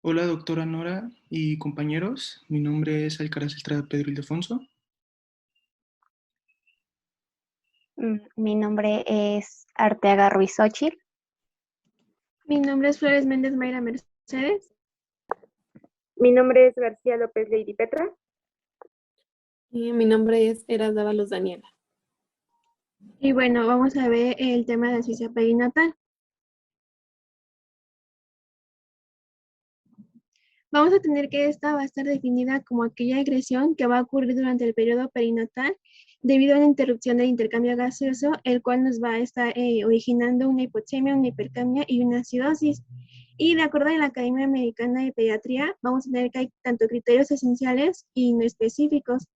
Hola, doctora Nora y compañeros. Mi nombre es Alcaraz Estrada Pedro Ildefonso. Mi nombre es Arteaga Ruiz Xochitl. Mi nombre es Flores Méndez Mayra Mercedes. Mi nombre es García López Lady Petra. Y mi nombre es Eras Dávalos Daniela. Y bueno, vamos a ver el tema de la asfixia perinatal. Vamos a tener que esta va a estar definida como aquella agresión que va a ocurrir durante el periodo perinatal debido a una interrupción del intercambio gaseoso, el cual nos va a estar originando una hipoxemia, una hipercamia y una acidosis. Y de acuerdo a la Academia Americana de Pediatría, vamos a tener que hay tanto criterios esenciales y no específicos.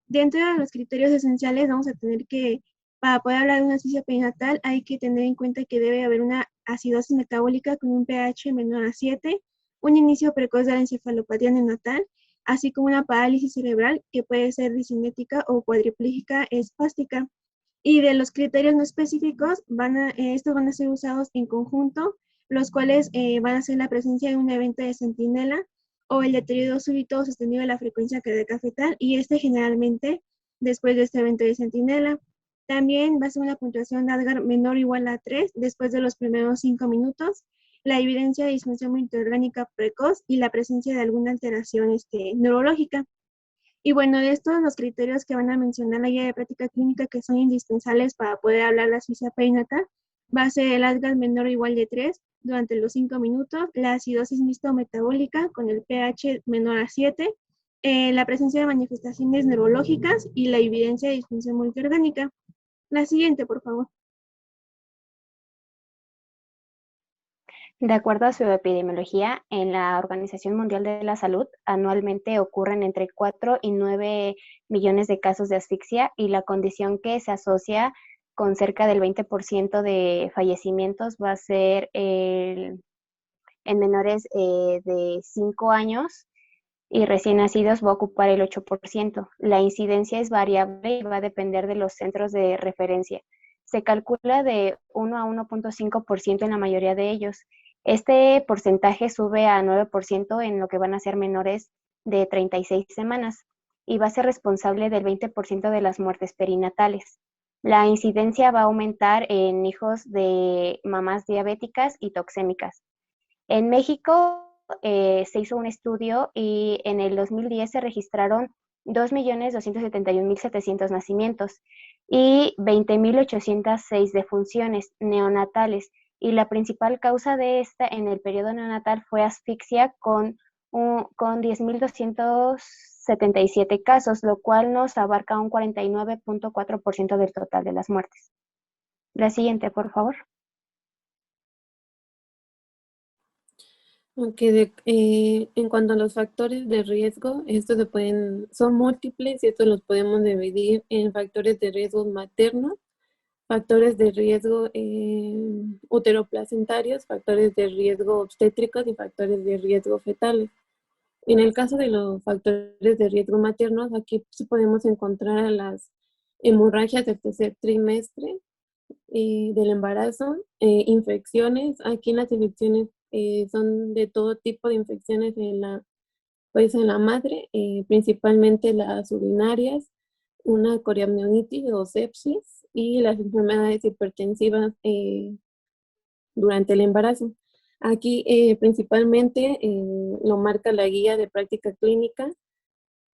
Dentro de los criterios esenciales vamos a tener que, para poder hablar de una asfixia perinatal, hay que tener en cuenta que debe haber una acidosis metabólica con un pH menor a 7, un inicio precoz de la encefalopatía neonatal, así como una parálisis cerebral que puede ser discinética o cuadriplégica espástica. Y de los criterios no específicos, estos van a ser usados en conjunto, los cuales van a ser la presencia de un evento de centinela o el deterioro súbito o sostenido de la frecuencia cardíaca fetal, y generalmente después de este evento de centinela. También va a ser una puntuación de Apgar menor o igual a 3 después de los primeros 5 minutos, la evidencia de disfunción multiorgánica precoz y la presencia de alguna alteración neurológica. Y bueno, de estos los criterios que van a mencionar la guía de práctica clínica que son indispensables para poder hablar la asfixia perinatal va a ser el Apgar menor o igual de 3 durante los 5 minutos, la acidosis mixto metabólica con el pH menor a 7, la presencia de manifestaciones neurológicas y la evidencia de disfunción multiorgánica. La siguiente, por favor. De acuerdo a su epidemiología, en la Organización Mundial de la Salud, anualmente ocurren entre 4 y 9 millones de casos de asfixia, y la condición que se asocia con cerca del 20% de fallecimientos va a ser en menores de 5 años y recién nacidos va a ocupar el 8%. La incidencia es variable y va a depender de los centros de referencia. Se calcula de 1 a 1.5% en la mayoría de ellos. Este porcentaje sube a 9% en lo que van a ser menores de 36 semanas y va a ser responsable del 20% de las muertes perinatales. La incidencia va a aumentar en hijos de mamás diabéticas y toxémicas. En México se hizo un estudio y en el 2010 se registraron 2.271.700 nacimientos y 20.806 defunciones neonatales. Y la principal causa de esta en el periodo neonatal fue asfixia con 10.277 casos, lo cual nos abarca un 49.4% del total de las muertes. La siguiente, por favor. Aunque en cuanto a los factores de riesgo, estos son múltiples y estos los podemos dividir en factores de riesgo materno, factores de riesgo uteroplacentarios, factores de riesgo obstétricos y factores de riesgo fetales. En el caso de los factores de riesgo maternos, aquí podemos encontrar las hemorragias del tercer trimestre del embarazo, infecciones. Aquí las infecciones son de todo tipo de infecciones pues en la madre, principalmente las urinarias, una coriamnionitis o sepsis y las enfermedades hipertensivas durante el embarazo. Aquí principalmente lo marca la guía de práctica clínica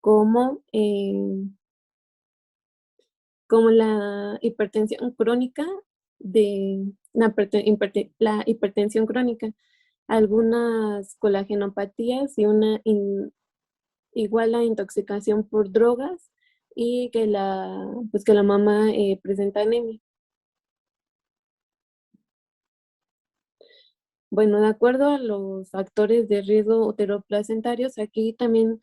como, como la hipertensión crónica la hipertensión crónica, algunas colagenopatías y igual la intoxicación por drogas y pues que la mamá presenta anemia. Bueno, de acuerdo a los factores de riesgo uteroplacentarios, aquí también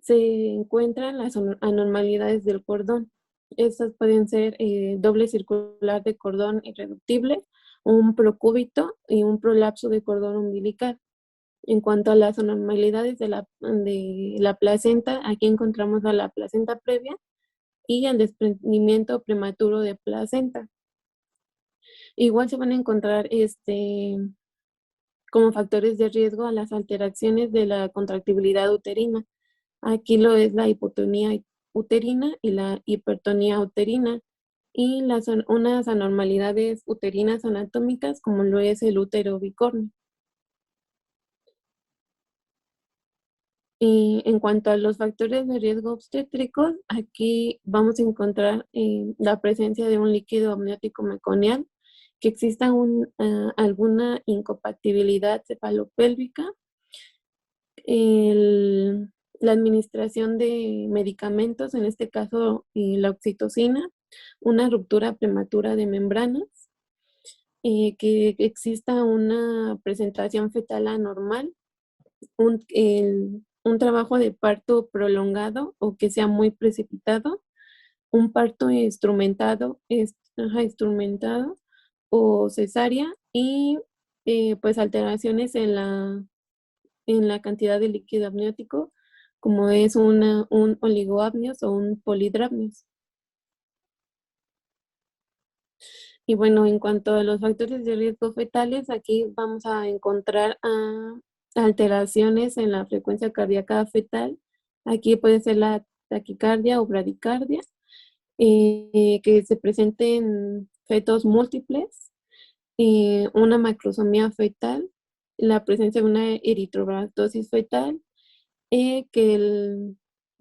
se encuentran las anormalidades del cordón. Estas pueden ser doble circular de cordón irreductible, un procúbito y un prolapso de cordón umbilical. En cuanto a las anormalidades de la placenta, aquí encontramos a la placenta previa y el desprendimiento prematuro de placenta. Igual se van a encontrar como factores de riesgo a las alteraciones de la contractibilidad uterina. Aquí lo es la hipotonía uterina y la hipertonía uterina, y unas anormalidades uterinas anatómicas como lo es el útero bicornio. Y en cuanto a los factores de riesgo obstétricos, aquí vamos a encontrar la presencia de un líquido amniótico meconial, que exista alguna incompatibilidad cefalopélvica, la administración de medicamentos, en este caso la oxitocina, una ruptura prematura de membranas, que exista una presentación fetal anormal, un trabajo de parto prolongado o que sea muy precipitado, un parto instrumentado o cesárea, y pues alteraciones en la cantidad de líquido amniótico, como es un oligoamnios o un polidramnios. Y bueno, en cuanto a los factores de riesgo fetales, aquí vamos a encontrar alteraciones en la frecuencia cardíaca fetal. Aquí puede ser la taquicardia o bradicardia, que se presenten fetos múltiples, una macrosomía fetal, la presencia de una eritroblatosis fetal, que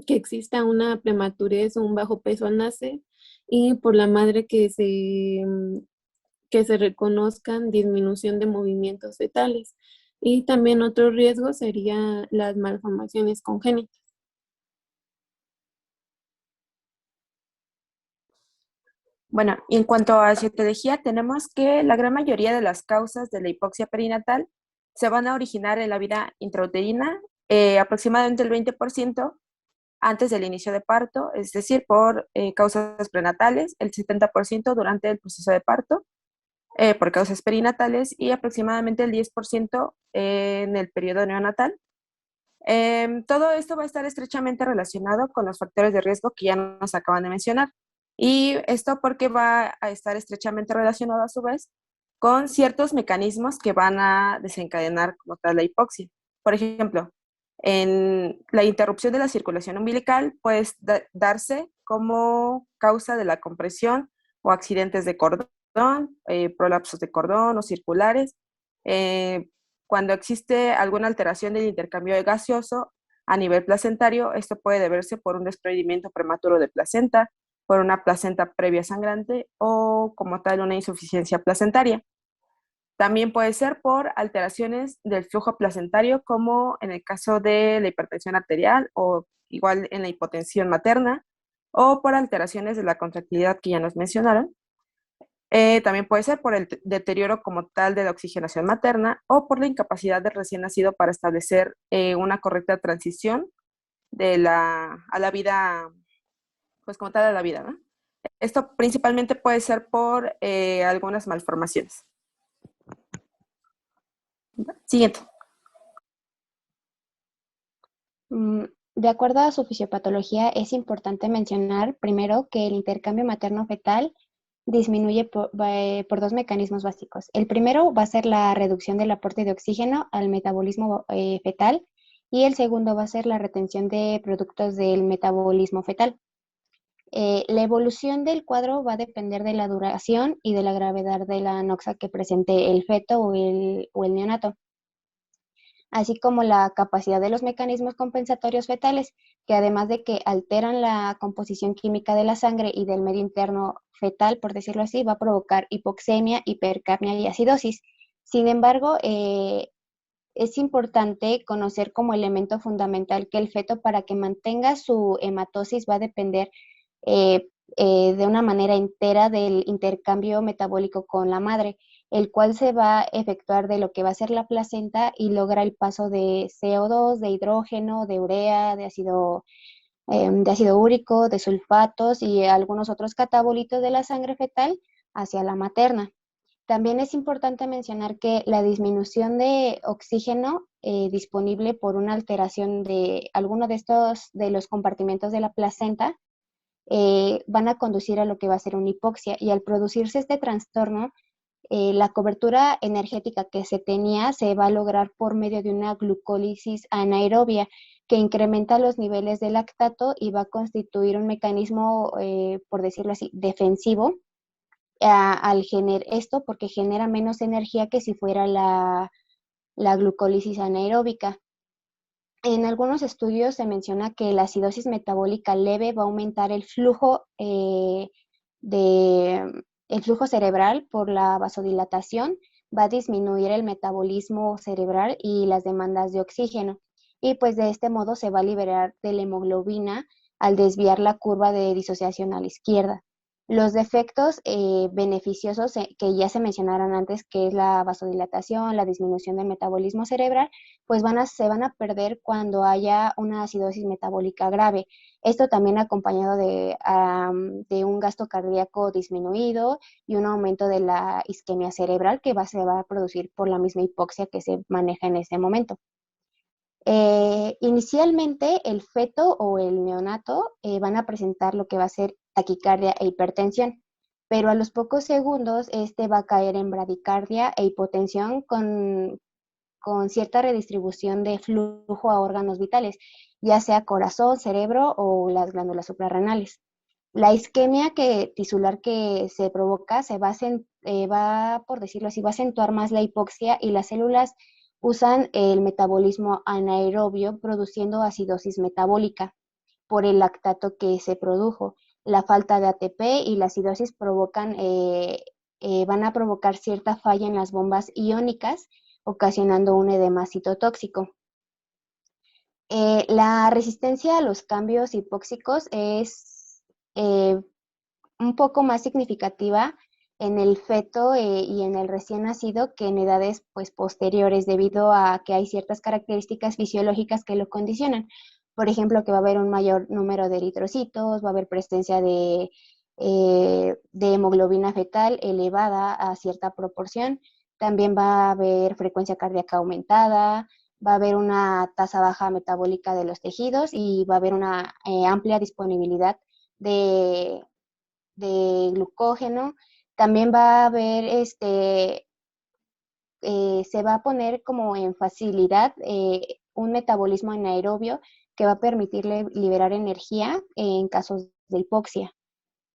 exista una prematurez o un bajo peso al nacer, y por la madre que se reconozcan disminución de movimientos fetales. Y también otro riesgo sería las malformaciones congénitas. Bueno, y en cuanto a citología, tenemos que la gran mayoría de las causas de la hipoxia perinatal se van a originar en la vida intrauterina, aproximadamente el 20% antes del inicio de parto, es decir, por causas prenatales, el 70% durante el proceso de parto, por causas perinatales, y aproximadamente el 10% en el periodo neonatal. Todo esto va a estar estrechamente relacionado con los factores de riesgo que ya nos acaban de mencionar. Y esto porque va a estar estrechamente relacionado a su vez con ciertos mecanismos que van a desencadenar como tal la hipoxia. Por ejemplo, en la interrupción de la circulación umbilical puede darse como causa de la compresión o accidentes de cordón, prolapsos de cordón o circulares. Cuando existe alguna alteración del intercambio gaseoso a nivel placentario, esto puede deberse por un desprendimiento prematuro de placenta, por una placenta previa sangrante o como tal una insuficiencia placentaria. También puede ser por alteraciones del flujo placentario, como en el caso de la hipertensión arterial o igual en la hipotensión materna, o por alteraciones de la contractilidad que ya nos mencionaron. También puede ser por el deterioro como tal de la oxigenación materna o por la incapacidad del recién nacido para establecer una correcta transición a la vida, pues como tal a la vida, ¿no? Esto principalmente puede ser por algunas malformaciones. Siguiente. De acuerdo a su fisiopatología, es importante mencionar primero que el intercambio materno-fetal disminuye por dos mecanismos básicos. El primero va a ser la reducción del aporte de oxígeno al metabolismo fetal, y el segundo va a ser la retención de productos del metabolismo fetal. La evolución del cuadro va a depender de la duración y de la gravedad de la anoxia que presente el feto o el neonato, así como la capacidad de los mecanismos compensatorios fetales, que además de que alteran la composición química de la sangre y del medio interno fetal, por decirlo así, va a provocar hipoxemia, hipercapnia y acidosis. Sin embargo, es importante conocer como elemento fundamental que el feto, para que mantenga su hematosis, va a depender de una manera entera del intercambio metabólico con la madre, el cual se va a efectuar de lo que va a ser la placenta y logra el paso de CO2, de hidrógeno, de urea, de ácido úrico, de sulfatos y algunos otros catabolitos de la sangre fetal hacia la materna. También es importante mencionar que la disminución de oxígeno disponible por una alteración de alguno de los compartimentos de la placenta van a conducir a lo que va a ser una hipoxia, y al producirse este trastorno La cobertura energética que se tenía se va a lograr por medio de una glucólisis anaerobia que incrementa los niveles de lactato y va a constituir un mecanismo, por decirlo así, defensivo al generar esto, porque genera menos energía que si fuera la glucólisis anaeróbica. En algunos estudios se menciona que la acidosis metabólica leve va a aumentar el flujo el flujo cerebral por la vasodilatación, va a disminuir el metabolismo cerebral y las demandas de oxígeno. Y pues de este modo se va a liberar de la hemoglobina al desviar la curva de disociación a la izquierda. Los defectos beneficiosos que ya se mencionaron antes, que es la vasodilatación, la disminución del metabolismo cerebral, pues se van a perder cuando haya una acidosis metabólica grave. Esto también acompañado de un gasto cardíaco disminuido y un aumento de la isquemia cerebral que se va a producir por la misma hipoxia que se maneja en ese momento. Inicialmente el feto o el neonato van a presentar lo que va a ser taquicardia e hipertensión, pero a los pocos segundos este va a caer en bradicardia e hipotensión con cierta redistribución de flujo a órganos vitales, ya sea corazón, cerebro o las glándulas suprarrenales. La isquemia tisular que se provoca por decirlo así, va a acentuar más la hipoxia y las células usan el metabolismo anaerobio produciendo acidosis metabólica por el lactato que se produjo. La falta de ATP y la acidosis van a provocar cierta falla en las bombas iónicas, ocasionando un edema citotóxico. La resistencia a los cambios hipóxicos es un poco más significativa en el feto y en el recién nacido que en edades pues, posteriores, debido a que hay ciertas características fisiológicas que lo condicionan. Por ejemplo, que va a haber un mayor número de eritrocitos, va a haber presencia de hemoglobina fetal elevada a cierta proporción. También va a haber frecuencia cardíaca aumentada, va a haber una tasa baja metabólica de los tejidos y va a haber una amplia disponibilidad de glucógeno. También va a haber, se va a poner como en facilidad un metabolismo anaerobio que va a permitirle liberar energía en casos de hipoxia.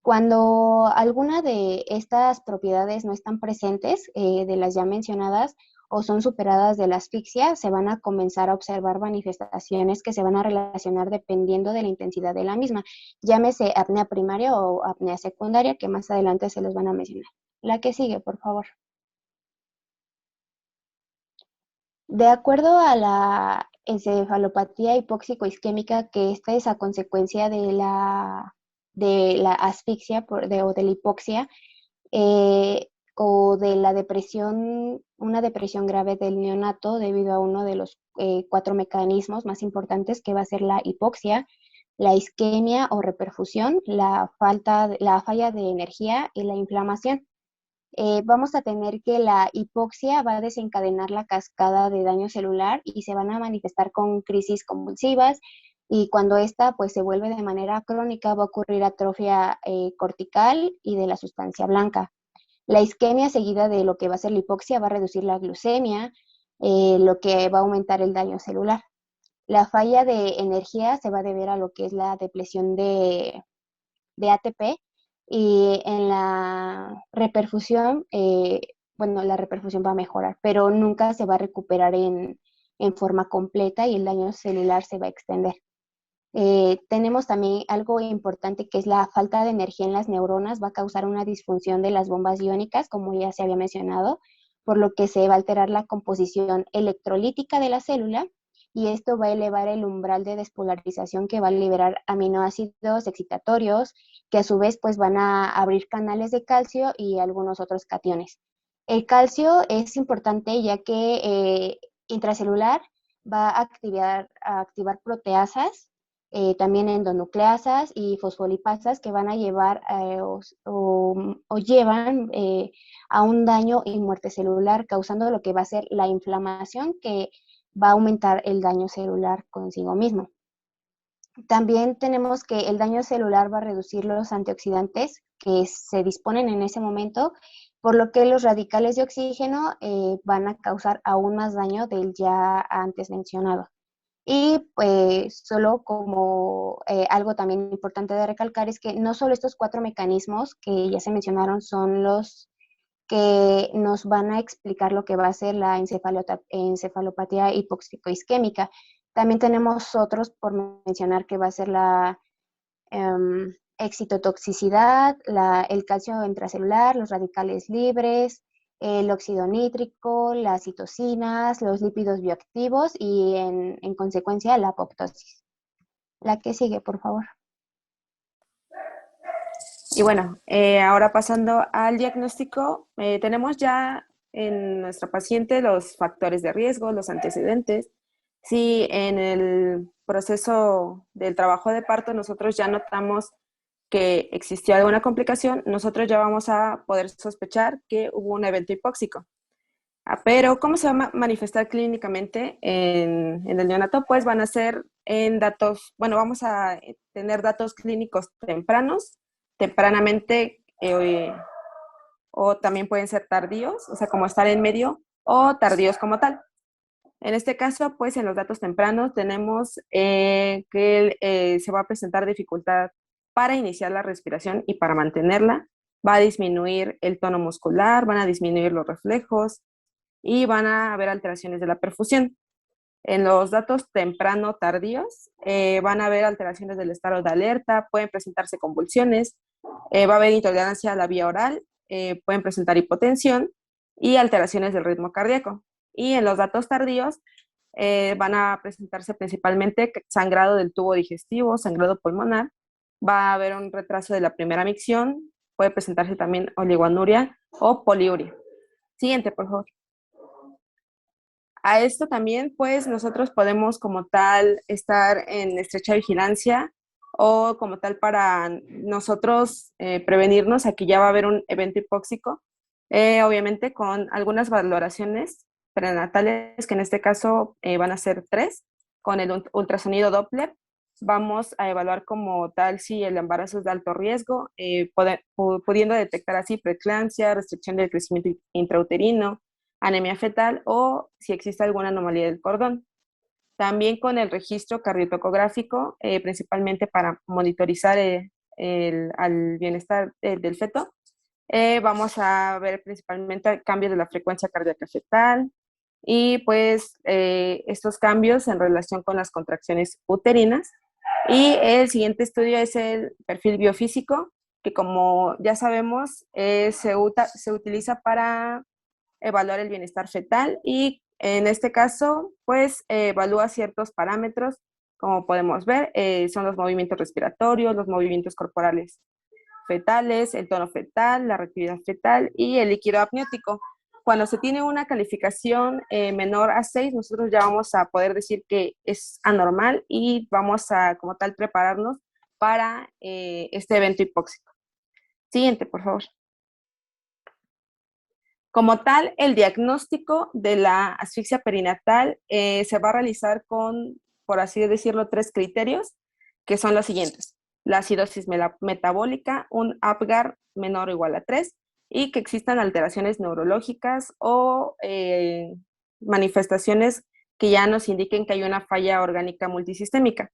Cuando alguna de estas propiedades no están presentes, de las ya mencionadas, o son superadas de la asfixia, se van a comenzar a observar manifestaciones que se van a relacionar dependiendo de la intensidad de la misma. Llámese apnea primaria o apnea secundaria, que más adelante se los van a mencionar. La que sigue, por favor. De acuerdo a la encefalopatía hipóxico-isquémica, que esta es a consecuencia de la asfixia o de la hipoxia, o de la depresión, una depresión grave del neonato debido a uno de los 4 mecanismos más importantes, que va a ser la hipoxia, la isquemia o reperfusión, la falla de energía y la inflamación. Vamos a tener que la hipoxia va a desencadenar la cascada de daño celular y se van a manifestar con crisis convulsivas, y cuando esta pues se vuelve de manera crónica va a ocurrir atrofia cortical y de la sustancia blanca. La isquemia seguida de lo que va a ser la hipoxia va a reducir la glucemia, lo que va a aumentar el daño celular. La falla de energía se va a deber a lo que es la depresión de ATP, y en la reperfusión, la reperfusión va a mejorar, pero nunca se va a recuperar en forma completa y el daño celular se va a extender. Tenemos también algo importante, que es la falta de energía en las neuronas, va a causar una disfunción de las bombas iónicas, como ya se había mencionado, por lo que se va a alterar la composición electrolítica de la célula, y esto va a elevar el umbral de despolarización, que va a liberar aminoácidos excitatorios, que a su vez pues van a abrir canales de calcio y algunos otros cationes. El calcio es importante ya que intracelular va a activar proteasas, también endonucleasas y fosfolipasas, que van a llevar o llevan a un daño y muerte celular, causando lo que va a ser la inflamación, que va a aumentar el daño celular consigo mismo. También tenemos que el daño celular va a reducir los antioxidantes que se disponen en ese momento, por lo que los radicales de oxígeno van a causar aún más daño del ya antes mencionado. Y pues solo como algo también importante de recalcar es que no solo estos 4 mecanismos que ya se mencionaron son los que nos van a explicar lo que va a ser la encefalopatía hipóxico-isquémica. También tenemos otros por mencionar que va a ser la excitotoxicidad, el calcio intracelular, los radicales libres, el óxido nítrico, las citocinas, los lípidos bioactivos y en consecuencia la apoptosis. La que sigue, por favor. Y bueno, ahora pasando al diagnóstico, tenemos ya en nuestra paciente los factores de riesgo, los antecedentes. Si en el proceso del trabajo de parto nosotros ya notamos que existió alguna complicación, nosotros ya vamos a poder sospechar que hubo un evento hipóxico. Pero, ¿cómo se va a manifestar clínicamente en el neonato? Pues van a ser en datos, bueno, vamos a tener datos clínicos tempranos, tempranamente, o también pueden ser tardíos, o sea, como estar en medio, o tardíos como tal. En este caso, pues en los datos tempranos tenemos que se va a presentar dificultad para iniciar la respiración y para mantenerla. Va a disminuir el tono muscular, van a disminuir los reflejos y van a haber alteraciones de la perfusión. En los datos temprano tardíos van a haber alteraciones del estado de alerta, pueden presentarse convulsiones, va a haber intolerancia a la vía oral, pueden presentar hipotensión y alteraciones del ritmo cardíaco. Y en los datos tardíos van a presentarse principalmente sangrado del tubo digestivo, sangrado pulmonar, va a haber un retraso de la primera micción, puede presentarse también oligoanuria o poliuria. Siguiente, por favor. A esto también, pues, nosotros podemos como tal estar en estrecha vigilancia o como tal para nosotros prevenirnos a que ya va a haber un evento hipóxico, obviamente con algunas valoraciones prenatales, que en este caso van a ser 3, con el ultrasonido Doppler. Vamos a evaluar como tal si el embarazo es de alto riesgo, pudiendo detectar así preeclampsia, restricción del crecimiento intrauterino, anemia fetal o si existe alguna anomalía del cordón. También con el registro cardiotocográfico, principalmente para monitorizar al bienestar del feto. Vamos a ver principalmente cambios de la frecuencia cardíaca fetal y pues estos cambios en relación con las contracciones uterinas. Y el siguiente estudio es el perfil biofísico, que como ya sabemos se utiliza para evaluar el bienestar fetal y en este caso pues evalúa ciertos parámetros, como podemos ver, son los movimientos respiratorios, los movimientos corporales fetales, el tono fetal, la reactividad fetal y el líquido amniótico. Cuando se tiene una calificación menor a 6, nosotros ya vamos a poder decir que es anormal y vamos a como tal prepararnos para este evento hipóxico. Siguiente, por favor. Como tal, el diagnóstico de la asfixia perinatal se va a realizar con, por así decirlo, 3 criterios, que son los siguientes. La acidosis metabólica, un Apgar menor o igual a 3, y que existan alteraciones neurológicas o manifestaciones que ya nos indiquen que hay una falla orgánica multisistémica.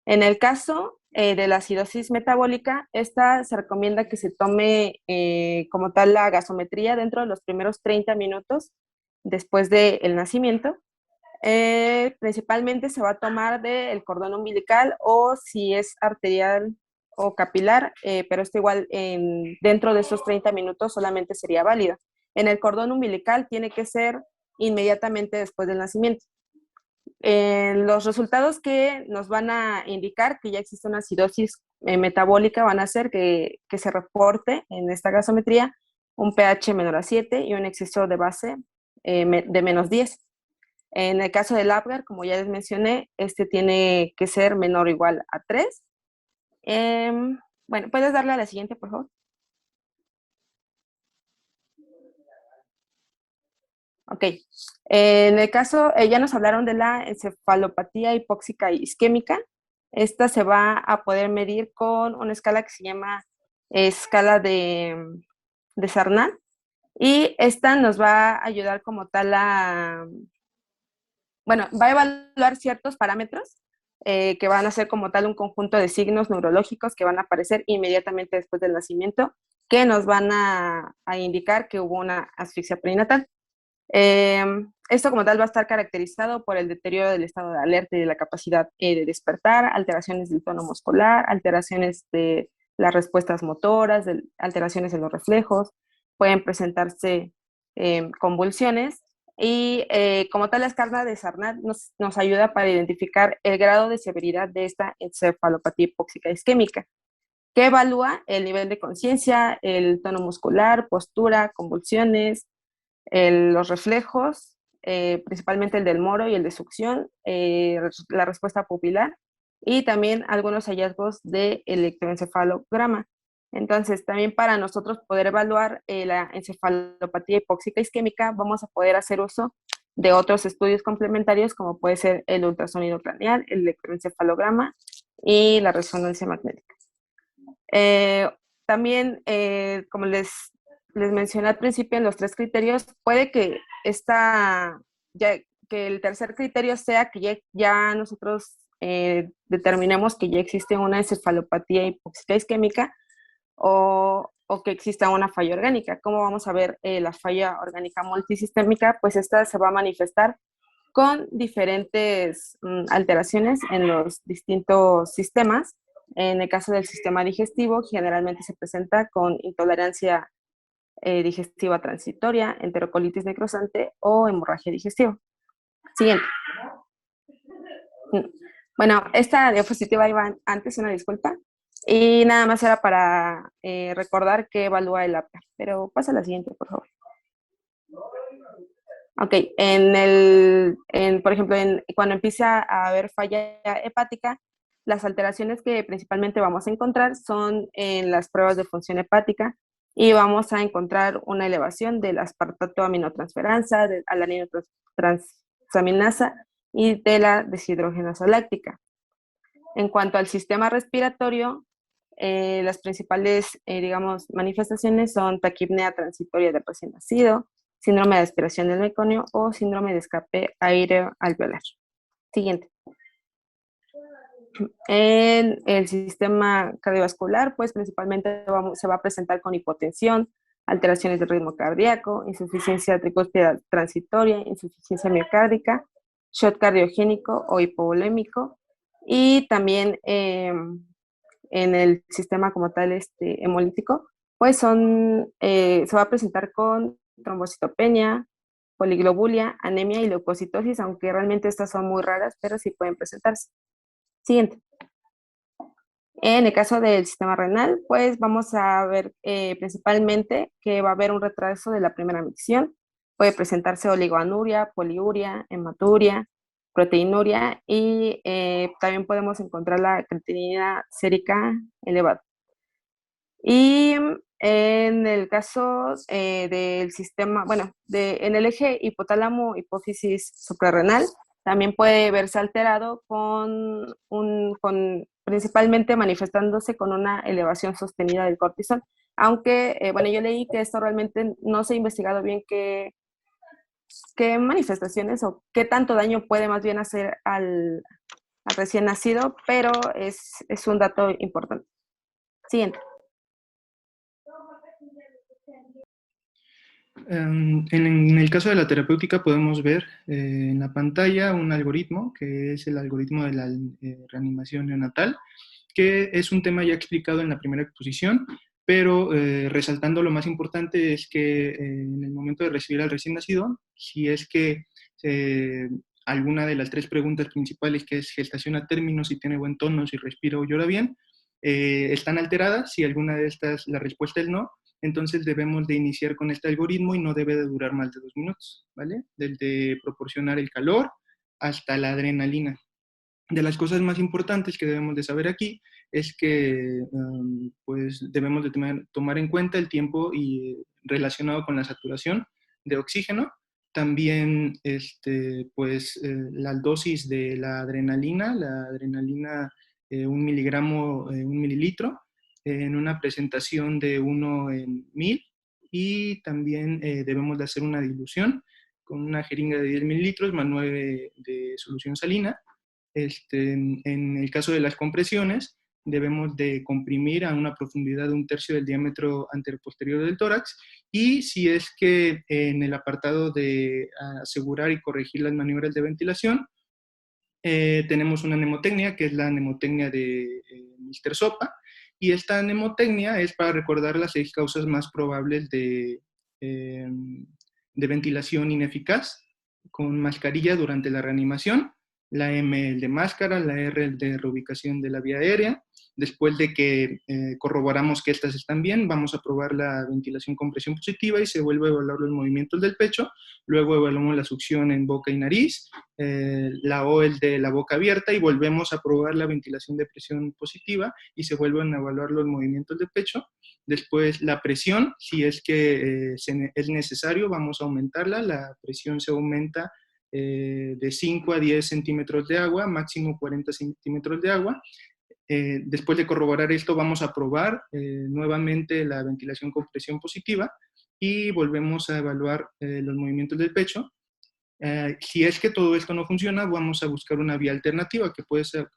En el caso de la acidosis metabólica, esta se recomienda que se tome como tal la gasometría dentro de los primeros 30 minutos después del nacimiento. Principalmente se va a tomar del cordón umbilical o si es arterial o capilar, pero esto igual dentro de esos 30 minutos solamente sería válido. En el cordón umbilical tiene que ser inmediatamente después del nacimiento. Los resultados que nos van a indicar que ya existe una acidosis metabólica van a ser que se reporte en esta gasometría un pH menor a 7 y un exceso de base de menos 10. En el caso del Apgar, como ya les mencioné, este tiene que ser menor o igual a 3. Bueno, ¿puedes darle a la siguiente, por favor? Ok. En el caso, ya nos hablaron de la encefalopatía hipóxica isquémica. Esta se va a poder medir con una escala que se llama escala de Sarnat. Y esta nos va a ayudar como tal bueno, va a evaluar ciertos parámetros que van a ser como tal un conjunto de signos neurológicos que van a aparecer inmediatamente después del nacimiento, que nos van a indicar que hubo una asfixia perinatal. Esto como tal va a estar caracterizado por el deterioro del estado de alerta y de la capacidad de despertar, alteraciones del tono muscular, alteraciones de las respuestas motoras, alteraciones en los reflejos, pueden presentarse convulsiones y como tal la escala de Sarnat nos ayuda para identificar el grado de severidad de esta encefalopatía hipóxica isquémica, que evalúa el nivel de conciencia, el tono muscular, postura, convulsiones, los reflejos, principalmente el del moro y el de succión, la respuesta pupilar y también algunos hallazgos de electroencefalograma. Entonces, también para nosotros poder evaluar la encefalopatía hipóxica isquémica, vamos a poder hacer uso de otros estudios complementarios, como puede ser el ultrasonido craneal, el electroencefalograma y la resonancia magnética. También, como les mencioné al principio en los 3 criterios, puede que que el tercer criterio sea que ya nosotros determinemos que ya existe una encefalopatía hipóxica isquémica o que exista una falla orgánica. ¿Cómo vamos a ver la falla orgánica multisistémica? Pues esta se va a manifestar con diferentes alteraciones en los distintos sistemas. En el caso del sistema digestivo, generalmente se presenta con intolerancia digestiva transitoria, enterocolitis necrosante o hemorragia digestiva. Siguiente. Bueno, esta diapositiva iba antes, una disculpa. Y nada más era para recordar que evalúa el APGAR. Pero pasa a la siguiente, por favor. Ok, por ejemplo, cuando empieza a haber falla hepática, las alteraciones que principalmente vamos a encontrar son en las pruebas de función hepática y vamos a encontrar una elevación del aspartato aminotransferasa, de alanino transaminasa y de la deshidrogenasa láctica. En cuanto al sistema respiratorio, las principales, digamos, manifestaciones son taquipnea transitoria de recién nacido, síndrome de aspiración del meconio o síndrome de escape aéreo alveolar. Siguiente. En el sistema cardiovascular, pues principalmente se va a presentar con hipotensión, alteraciones del ritmo cardíaco, insuficiencia tricúspide transitoria, insuficiencia miocárdica, shock cardiogénico o hipovolémico, y también en el sistema como tal hemolítico, pues se va a presentar con trombocitopenia, poliglobulia, anemia y leucocitosis, aunque realmente estas son muy raras, pero sí pueden presentarse. Siguiente. En el caso del sistema renal, pues vamos a ver principalmente que va a haber un retraso de la primera micción. Puede presentarse oligoanuria, poliuria, hematuria, proteinuria y también podemos encontrar la creatinina sérica elevada. Y en el caso del sistema, bueno, en el eje hipotálamo-hipófisis suprarrenal, también puede verse alterado principalmente manifestándose con una elevación sostenida del cortisol. Aunque, bueno, yo leí que esto realmente no se ha investigado bien qué manifestaciones o qué tanto daño puede más bien hacer al recién nacido, pero es un dato importante. Siguiente. En el caso de la terapéutica podemos ver en la pantalla un algoritmo que es el algoritmo de la reanimación neonatal, que es un tema ya explicado en la primera exposición, pero resaltando lo más importante es que en el momento de recibir al recién nacido, si es que alguna de las 3 preguntas principales, que es gestación a término, si tiene buen tono, si respira o llora bien, están alteradas, si alguna de estas la respuesta es no, entonces debemos de iniciar con este algoritmo y no debe de durar más de 2 minutos, ¿vale? Desde proporcionar el calor hasta la adrenalina. De las cosas más importantes que debemos de saber aquí es que pues debemos de tomar en cuenta el tiempo relacionado con la saturación de oxígeno, también pues la dosis de la adrenalina 1 miligramo, 1 mililitro, en una presentación de 1 en 1000, y también debemos de hacer una dilución con una jeringa de 10 mililitros más 9 de solución salina. En el caso de las compresiones, debemos de comprimir a una profundidad de 1/3 del diámetro anteroposterior del tórax, y si es que en el apartado de asegurar y corregir las maniobras de ventilación, tenemos una mnemotecnia, que es la mnemotecnia de Mr. Sopa, y esta mnemotecnia es para recordar las 6 causas más probables de ventilación ineficaz con mascarilla durante la reanimación. La M, el de máscara, la R, el de reubicación de la vía aérea. Después de que corroboramos que estas están bien, vamos a probar la ventilación con presión positiva y se vuelve a evaluar los movimientos del pecho. Luego evaluamos la succión en boca y nariz, la O, el de la boca abierta, y volvemos a probar la ventilación de presión positiva y se vuelven a evaluar los movimientos del pecho. Después la presión, si es que es necesario, vamos a aumentarla. La presión se aumenta de 5 a 10 centímetros de agua, máximo 40 centímetros de agua. Después de corroborar esto, vamos a probar nuevamente la ventilación con presión positiva y volvemos a evaluar los movimientos del pecho. Si es que todo esto no funciona, vamos a buscar una vía alternativa, que puede ser,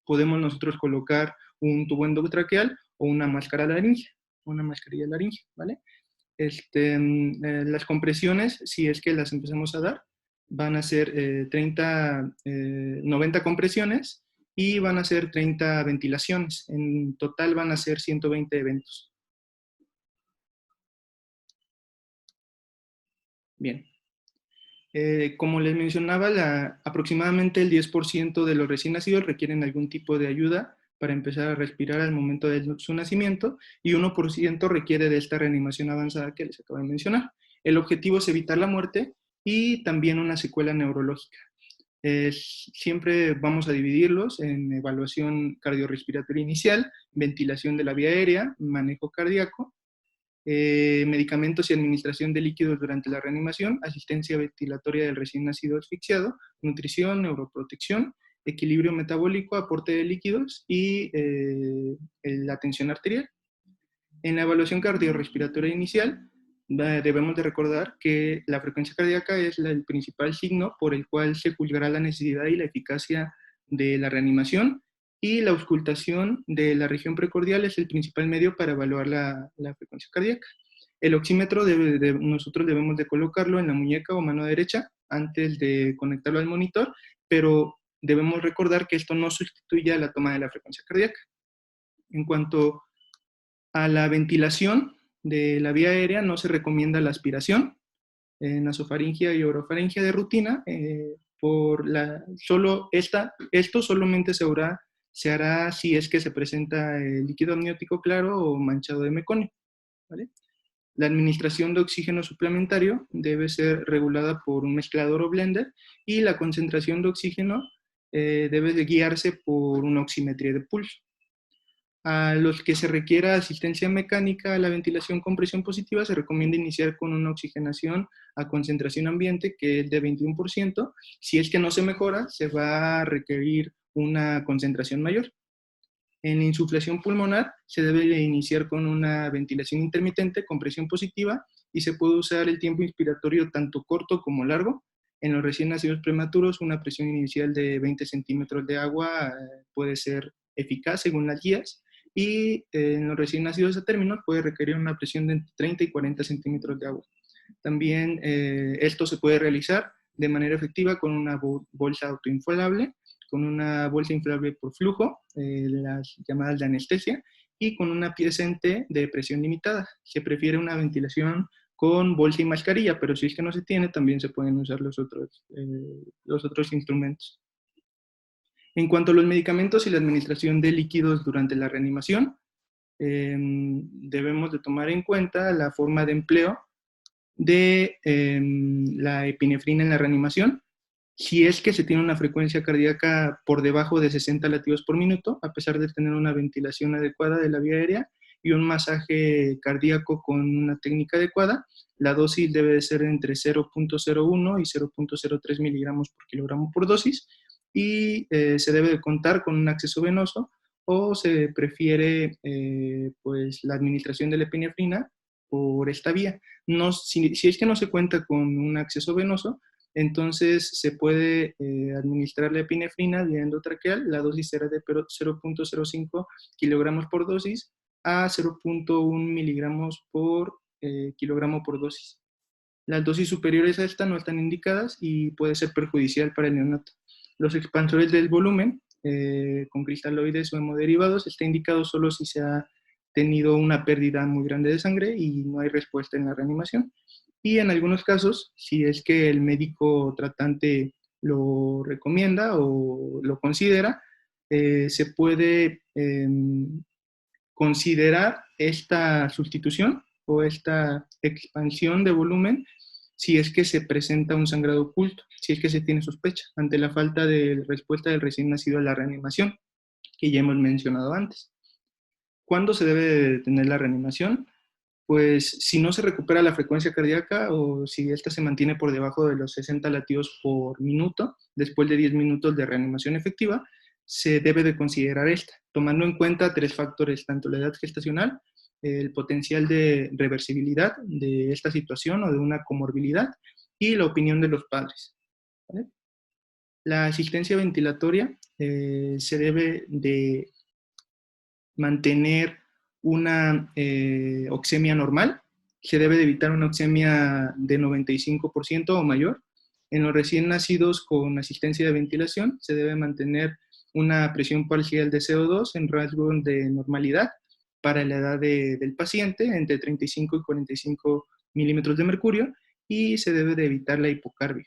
podemos nosotros colocar un tubo endotraqueal o una máscara laringe, una mascarilla laringe, ¿vale? Las compresiones, si es que las empezamos a dar, van a ser 90 compresiones y van a ser 30 ventilaciones. En total van a ser 120 eventos. Bien. Como les mencionaba, aproximadamente el 10% de los recién nacidos requieren algún tipo de ayuda para empezar a respirar al momento de su nacimiento, y 1% requiere de esta reanimación avanzada que les acabo de mencionar. El objetivo es evitar la muerte y también una secuela neurológica. Siempre vamos a dividirlos en evaluación cardiorrespiratoria inicial, ventilación de la vía aérea, manejo cardíaco, medicamentos y administración de líquidos durante la reanimación, asistencia ventilatoria del recién nacido asfixiado, nutrición, neuroprotección, equilibrio metabólico, aporte de líquidos y la tensión arterial. En la evaluación cardiorrespiratoria inicial, debemos de recordar que la frecuencia cardíaca es el principal signo por el cual se juzgará la necesidad y la eficacia de la reanimación, y la auscultación de la región precordial es el principal medio para evaluar la frecuencia cardíaca. El oxímetro nosotros debemos de colocarlo en la muñeca o mano derecha antes de conectarlo al monitor, pero debemos recordar que esto no sustituye a la toma de la frecuencia cardíaca. En cuanto a la ventilación de la vía aérea, no se recomienda la aspiración, nasofaringia y orofaringia de rutina. Esto solamente se hará si es que se presenta líquido amniótico claro o manchado de meconio, ¿vale? La administración de oxígeno suplementario debe ser regulada por un mezclador o blender, y la concentración de oxígeno debe de guiarse por una oximetría de pulso. A los que se requiera asistencia mecánica a la ventilación con presión positiva, se recomienda iniciar con una oxigenación a concentración ambiente, que es de 21%. Si es que no se mejora, se va a requerir una concentración mayor. En insuflación pulmonar, se debe de iniciar con una ventilación intermitente con presión positiva, y se puede usar el tiempo inspiratorio tanto corto como largo. En los recién nacidos prematuros, una presión inicial de 20 centímetros de agua puede ser eficaz según las guías, y en los recién nacidos a término puede requerir una presión de entre 30 y 40 centímetros de agua. También esto se puede realizar de manera efectiva con una bolsa autoinflable, con una bolsa inflable por flujo, las llamadas de anestesia, y con una piezente de presión limitada. Se prefiere una ventilación con bolsa y mascarilla, pero si es que no se tiene, también se pueden usar los otros instrumentos. En cuanto a los medicamentos y la administración de líquidos durante la reanimación, debemos de tomar en cuenta la forma de empleo de la epinefrina en la reanimación. Si es que se tiene una frecuencia cardíaca por debajo de 60 latidos por minuto, a pesar de tener una ventilación adecuada de la vía aérea y un masaje cardíaco con una técnica adecuada, la dosis debe de ser entre 0.01 y 0.03 miligramos por kilogramo por dosis, y se debe de contar con un acceso venoso, o se prefiere pues, la administración de la epinefrina por esta vía. No, si es que no se cuenta con un acceso venoso, entonces se puede administrar la epinefrina vía endotraqueal. La dosis será de 0.05 kilogramos por dosis a 0.1 miligramos por kilogramo por dosis. Las dosis superiores a esta no están indicadas y puede ser perjudicial para el neonato. Los expansores del volumen, con cristaloides o hemoderivados, está indicado solo si se ha tenido una pérdida muy grande de sangre y no hay respuesta en la reanimación. Y en algunos casos, si es que el médico tratante lo recomienda o lo considera, se puede considerar esta sustitución o esta expansión de volumen si es que se presenta un sangrado oculto, si es que se tiene sospecha ante la falta de respuesta del recién nacido a la reanimación, que ya hemos mencionado antes. ¿Cuándo se debe detener la reanimación? Pues si no se recupera la frecuencia cardíaca o si esta se mantiene por debajo de los 60 latidos por minuto, después de 10 minutos de reanimación efectiva, se debe de considerar esta, tomando en cuenta 3 factores, tanto la edad gestacional, el potencial de reversibilidad de esta situación o de una comorbilidad y la opinión de los padres. ¿Vale? La asistencia ventilatoria se debe de mantener una oxemia normal, se debe de evitar una oxemia de 95% o mayor. En los recién nacidos con asistencia de ventilación se debe mantener una presión parcial de CO2 en rasgo de normalidad para la edad del paciente, entre 35 y 45 milímetros de mercurio, y se debe de evitar la hipocarbia.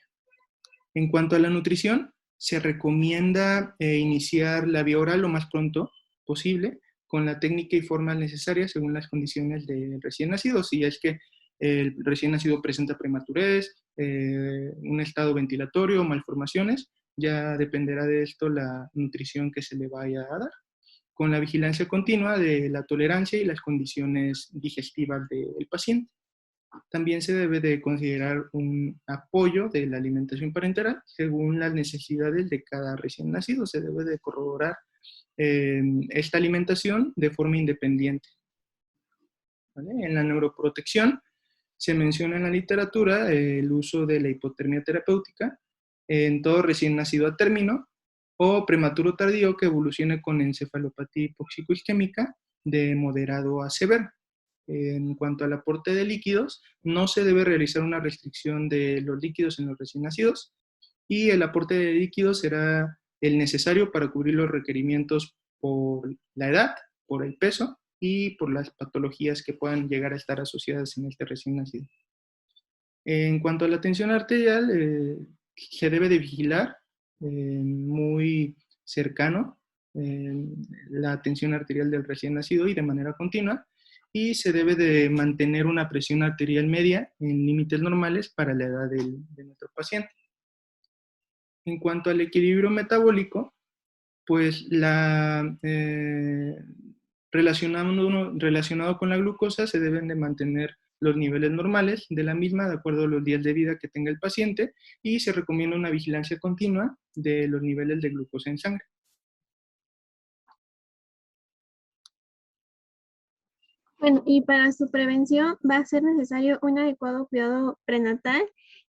En cuanto a la nutrición, se recomienda iniciar la vía oral lo más pronto posible, con la técnica y forma necesaria según las condiciones del recién nacido. Si es que el recién nacido presenta prematurez, un estado ventilatorio, malformaciones, ya dependerá de esto la nutrición que se le vaya a dar, con la vigilancia continua de la tolerancia y las condiciones digestivas del paciente. También se debe de considerar un apoyo de la alimentación parenteral según las necesidades de cada recién nacido. Se debe de corroborar esta alimentación de forma independiente. ¿Vale? En la neuroprotección se menciona en la literatura el uso de la hipotermia terapéutica en todo recién nacido a término o prematuro tardío que evolucione con encefalopatía hipóxico-isquémica de moderado a severo. En cuanto al aporte de líquidos, no se debe realizar una restricción de los líquidos en los recién nacidos y el aporte de líquidos será el necesario para cubrir los requerimientos por la edad, por el peso y por las patologías que puedan llegar a estar asociadas en este recién nacido. En cuanto a la tensión arterial, se debe de vigilar muy cercano la tensión arterial del recién nacido y de manera continua, y se debe de mantener una presión arterial media en límites normales para la edad de nuestro paciente. En cuanto al equilibrio metabólico, pues relacionado con la glucosa se deben de mantener los niveles normales de la misma de acuerdo a los días de vida que tenga el paciente y se recomienda una vigilancia continua de los niveles de glucosa en sangre. Bueno, y para su prevención va a ser necesario un adecuado cuidado prenatal,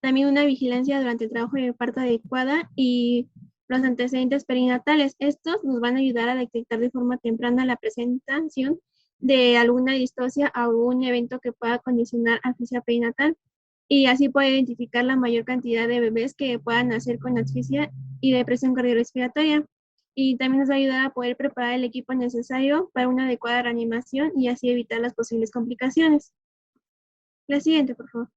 también una vigilancia durante el trabajo de parto adecuada y los antecedentes perinatales. Estos nos van a ayudar a detectar de forma temprana la presentación de alguna distocia o algún evento que pueda condicionar asfixia perinatal y así poder identificar la mayor cantidad de bebés que puedan nacer con asfixia y depresión cardiorrespiratoria. Y también nos va a ayudar a poder preparar el equipo necesario para una adecuada reanimación y así evitar las posibles complicaciones. La siguiente, por favor.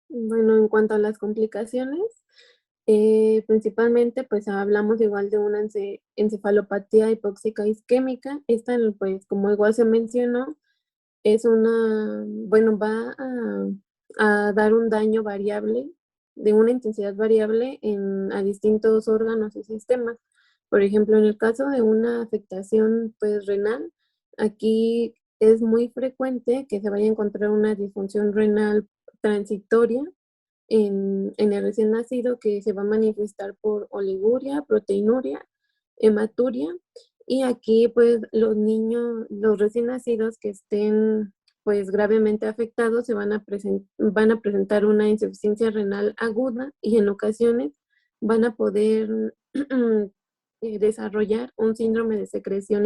Bueno, en cuanto a las complicaciones, principalmente pues hablamos igual de una encefalopatía hipóxica isquémica. Esta, pues como igual se mencionó, es bueno, va a dar un daño variable, de una intensidad variable a distintos órganos y sistemas. Por ejemplo, en el caso de una afectación pues renal, aquí es muy frecuente que se vaya a encontrar una disfunción renal transitoria en el recién nacido que se va a manifestar por oliguria, proteinuria, hematuria Y aquí pues los niños, los recién nacidos que estén pues gravemente afectados van a presentar una insuficiencia renal aguda y en ocasiones van a poder desarrollar un síndrome de secreción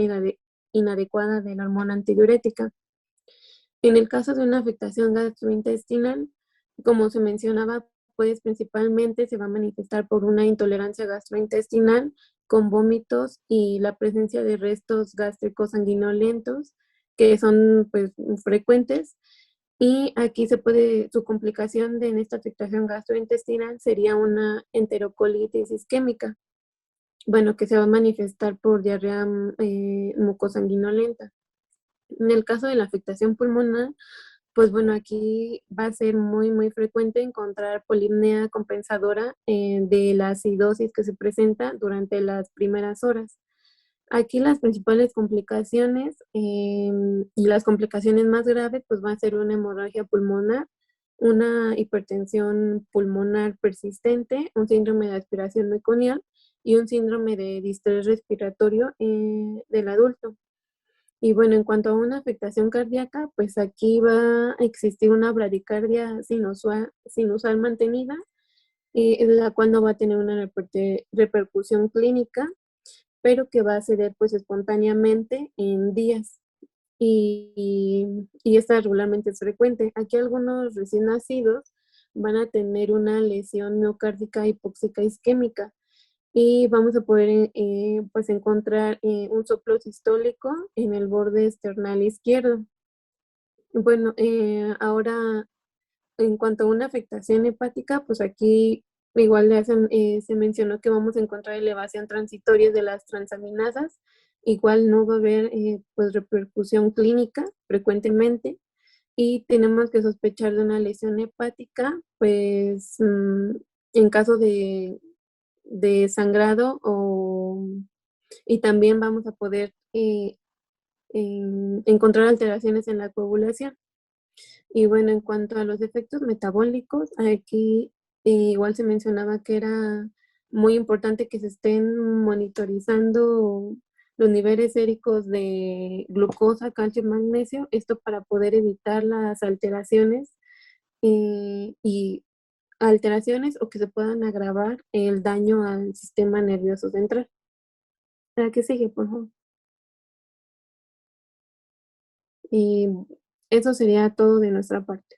inadecuada de la hormona antidiurética. En el caso de una afectación gastrointestinal, como se mencionaba, pues principalmente se va a manifestar por una intolerancia gastrointestinal con vómitos y la presencia de restos gástricos sanguinolentos que son pues frecuentes. Y aquí su complicación en esta afectación gastrointestinal sería una enterocolitis isquémica, bueno, que se va a manifestar por diarrea mucosanguinolenta. En el caso de la afectación pulmonar, pues bueno, aquí va a ser muy frecuente encontrar polipnea compensadora de la acidosis que se presenta durante las primeras horas. Aquí las principales complicaciones y las complicaciones más graves, pues va a ser una hemorragia pulmonar, una hipertensión pulmonar persistente, un síndrome de aspiración meconial y un síndrome de distrés respiratorio del adulto. Y bueno, en cuanto a una afectación cardíaca, pues aquí va a existir una bradicardia sinusal mantenida, la cual no va a tener una repercusión clínica, pero que va a ceder pues espontáneamente en días. Y esta regularmente es frecuente. Aquí algunos recién nacidos van a tener una lesión miocárdica hipóxica isquémica y vamos a poder pues encontrar un soplo sistólico en el borde esternal izquierdo. Bueno, ahora en cuanto a una afectación hepática, pues aquí igual se mencionó que vamos a encontrar elevación transitoria de las transaminasas. Igual no va a haber pues repercusión clínica frecuentemente y tenemos que sospechar de una lesión hepática, pues en caso de sangrado y también vamos a poder encontrar alteraciones en la coagulación. Y bueno, en cuanto a los efectos metabólicos, aquí igual se mencionaba que era muy importante que se estén monitorizando los niveles séricos de glucosa, calcio y magnesio, esto para poder evitar las alteraciones y alteraciones o que se puedan agravar el daño al sistema nervioso central. ¿Para qué sigue, por favor? Y eso sería todo de nuestra parte.